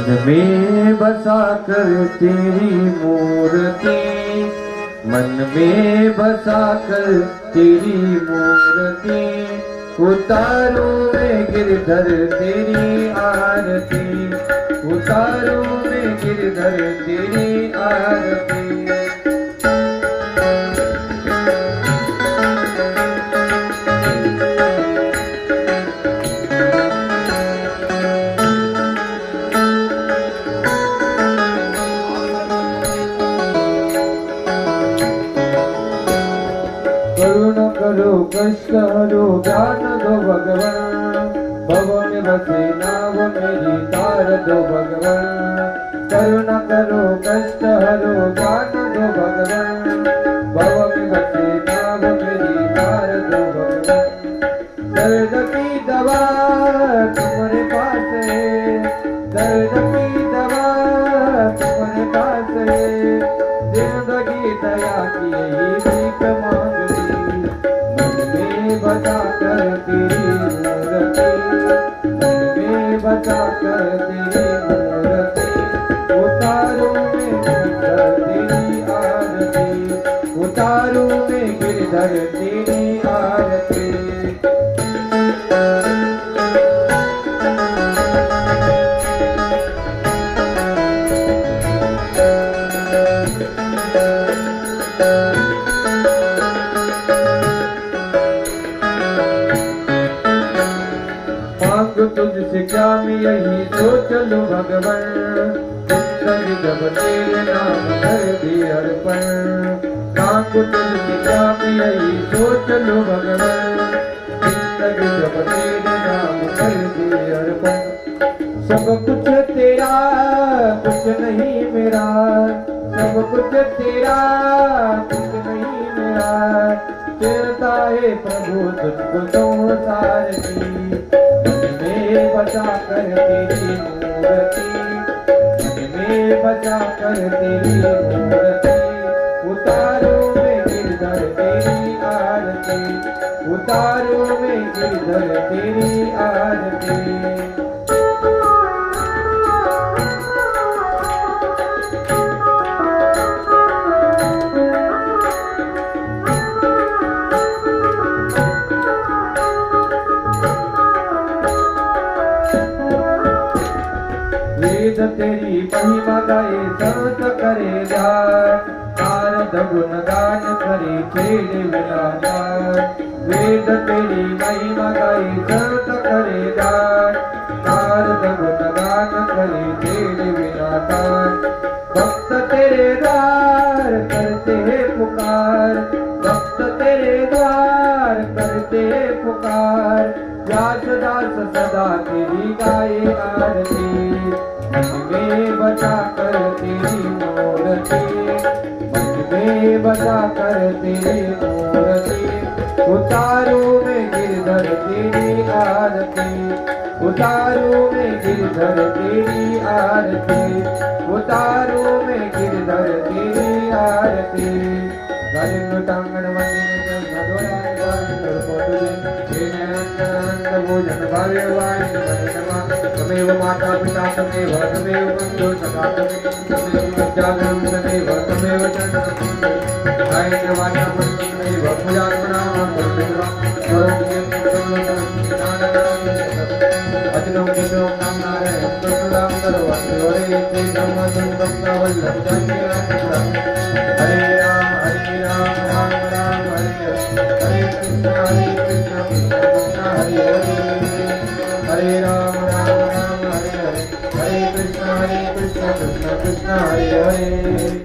में बसा कर तेरी मूर्ति, मन में बसा कर तेरी मूर्ति, उतारूं मैं गिरधर तेरी आरती, उतारूं मैं गिरधर तेरी आरती। करुणा करो कष्ट हरो ज्ञान दो भगवान, भव में बसे नाव मेरी तार दो भगवान। करुणा करो कष्ट हरो ज्ञान दो भगवान, भव में बसे नाव मेरी तार दो भगवान। दर्द की दवा तुम्हारे पास है, दर्द की दवा तुम्हारे पास है, जिंदगी दया की यही भीख मांगती, बचा कर तेरी मूर्ति, मन में बचा कर तेरी मूर्ति, उतारूं मैं गिरधर तेरी आरती, उतारूं मैं गिरधर तेरी आरती। तुझसे क्या मैं यही सोच लूं भगवान, जिंदगी जब तेरे नाम कर दी अर्पण। मांगू तुझसे क्या मैं यही सोच लूं भगवान, जिंदगी जब तेरे नाम कर दी अर्पण। सब कुछ तेरा कुछ नहीं मेरा, सब कुछ तेरा कुछ नहीं मेरा, तेरता है प्रभु तुझको संसार की, बचा कर तेरी मूर्ति, मन में बचा कर तेरी मूर्ति, उतारूं मैं गिरधर तेरी आरती, उतारूं मैं गिरधर तेरी आरती। वेद तेरी महिमा गाए संत करे जाय, नारद गुण गान करे छेड़े विलासार। वेद तेरी महिमा गाए संत करे जाय, नारद गुण गान करे छेड़े विलासार। भक्त तेरे द्वार करते हैं पुकार, भक्त तेरे द्वार करते हैं पुकार, व्यास दास सदा तेरी गाए आरती, मन में बचा कर तेरी मूर्ति, मन में बचा कर तेरी मूर्ति, उतारूं मैं गिरधर तेरी आरती, उतारूं मैं गिरधर तेरी आरती, उतारूं मैं गिरधर तेरी आरती। गालिंग टांगण वंदिने नदोराय गालिंग पोतुले हेनंद भोजन भावे वाय नमः। तमेव माता पिता तमेव तमेव बंधु सखा तमेव जागरण तमेव तमेव चंद्र आयन वाचा तमेव पूजात्मनाम करुणा अजनो किनो नाम नारायण प्रणाम करो हरे ते ब्रह्म संकल्प वल्लभ जन्य हरे राम राम राम हरे हरे कृष्ण कृष्ण कृष्ण हरे हरे, हरे राम राम राम हरे हरे, हरे कृष्ण कृष्ण कृष्ण हरे हरे।